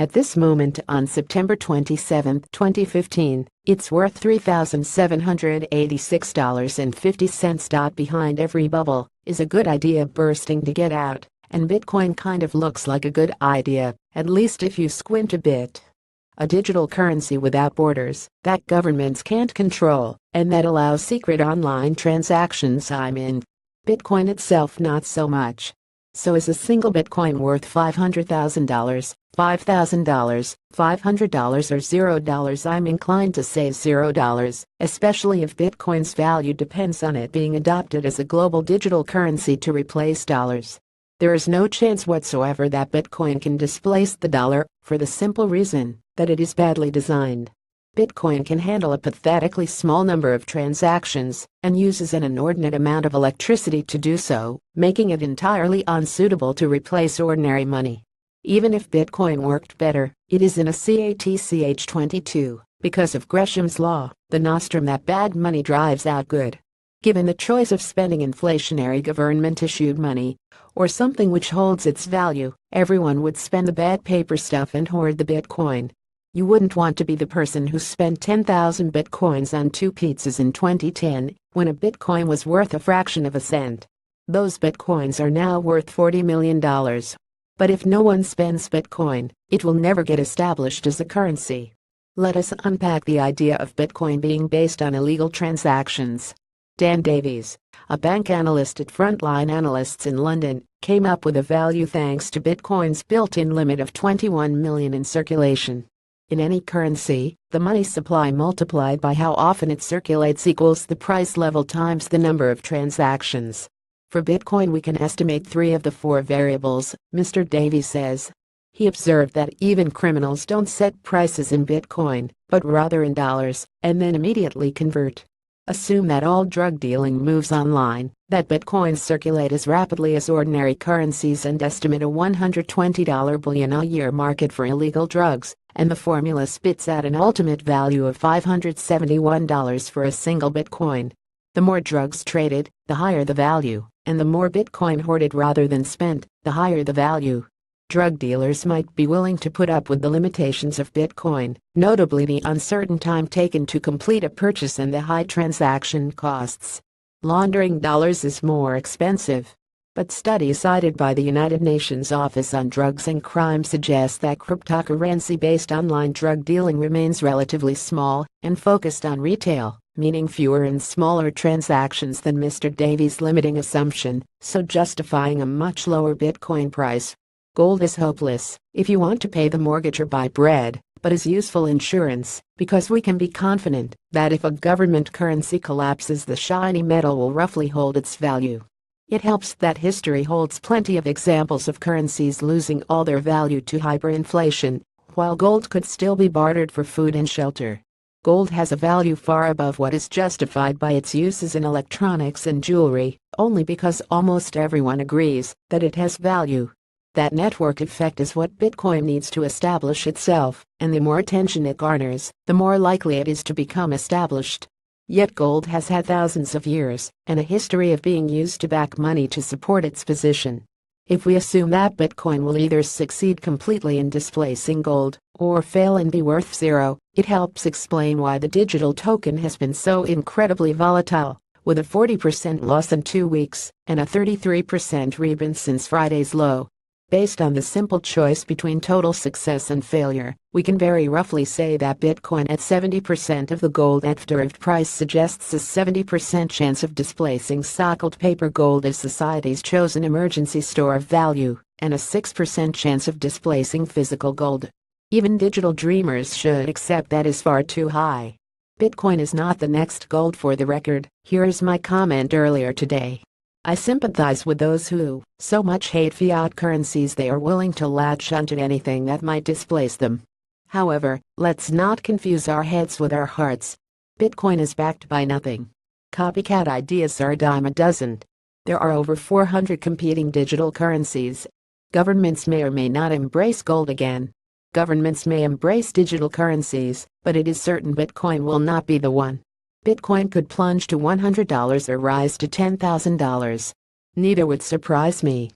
At this moment on September 27, 2015, it's worth $3,786.50. Behind every bubble is a good idea bursting to get out, and Bitcoin kind of looks like a good idea, at least if you squint a bit. A digital currency without borders that governments can't control and that allows secret online transactions. I'm in. Bitcoin itself not so much. So is a single Bitcoin worth $500,000, $5,000, $500 or $0? I'm inclined to say $0, especially if Bitcoin's value depends on it being adopted as a global digital currency to replace dollars. There is no chance whatsoever that Bitcoin can displace the dollar, for the simple reason that it is badly designed. Bitcoin can handle a pathetically small number of transactions and uses an inordinate amount of electricity to do so, making it entirely unsuitable to replace ordinary money. Even if Bitcoin worked better, it is in a catch-22 because of Gresham's law, the nostrum that bad money drives out good. Given the choice of spending inflationary government-issued money or something which holds its value, everyone would spend the bad paper stuff and hoard the Bitcoin. You wouldn't want to be the person who spent 10,000 Bitcoins on 2 pizzas in 2010 when a Bitcoin was worth a fraction of a cent. Those Bitcoins are now worth $40 million. But if no one spends Bitcoin, it will never get established as a currency. Let us unpack the idea of Bitcoin being based on illegal transactions. Dan Davies, a bank analyst at Frontline Analysts in London, came up with a value thanks to Bitcoin's built-in limit of 21 million in circulation. In any currency, the money supply multiplied by how often it circulates equals the price level times the number of transactions. For Bitcoin we can estimate 3 of the 4 variables, Mr. Davies says. He observed that even criminals don't set prices in Bitcoin, but rather in dollars, and then immediately convert. Assume that all drug dealing moves online, that Bitcoins circulate as rapidly as ordinary currencies, and estimate a $120 billion a year market for illegal drugs, and the formula spits out an ultimate value of $571 for a single Bitcoin. The more drugs traded, the higher the value, and the more Bitcoin hoarded rather than spent, the higher the value. Drug dealers might be willing to put up with the limitations of Bitcoin, notably the uncertain time taken to complete a purchase and the high transaction costs. Laundering dollars is more expensive. But studies cited by the United Nations Office on Drugs and Crime suggest that cryptocurrency-based online drug dealing remains relatively small and focused on retail, meaning fewer and smaller transactions than Mr. Davies' limiting assumption, so justifying a much lower Bitcoin price. Gold is hopeless if you want to pay the mortgage or buy bread, but is useful insurance because we can be confident that if a government currency collapses, the shiny metal will roughly hold its value. It helps that history holds plenty of examples of currencies losing all their value to hyperinflation, while gold could still be bartered for food and shelter. Gold has a value far above what is justified by its uses in electronics and jewelry, only because almost everyone agrees that it has value. That network effect is what Bitcoin needs to establish itself, and the more attention it garners, the more likely it is to become established. Yet gold has had thousands of years and a history of being used to back money to support its position. If we assume that Bitcoin will either succeed completely in displacing gold or fail and be worth 0, it helps explain why the digital token has been so incredibly volatile, with a 40% loss in 2 weeks and a 33% rebound since Friday's low. Based on the simple choice between total success and failure, we can very roughly say that Bitcoin at 70% of the gold at derived price suggests a 70% chance of displacing sockled paper gold as society's chosen emergency store of value, and a 6% chance of displacing physical gold. Even digital dreamers should accept that is far too high. Bitcoin is not the next gold, for the record. Here is my comment earlier today. I sympathize with those who so much hate fiat currencies they are willing to latch onto anything that might displace them. However, let's not confuse our heads with our hearts. Bitcoin is backed by nothing. Copycat ideas are a dime a dozen. There are over 400 competing digital currencies. Governments may or may not embrace gold again. Governments may embrace digital currencies, but it is certain Bitcoin will not be the one. Bitcoin could plunge to $100 or rise to $10,000. Neither would surprise me.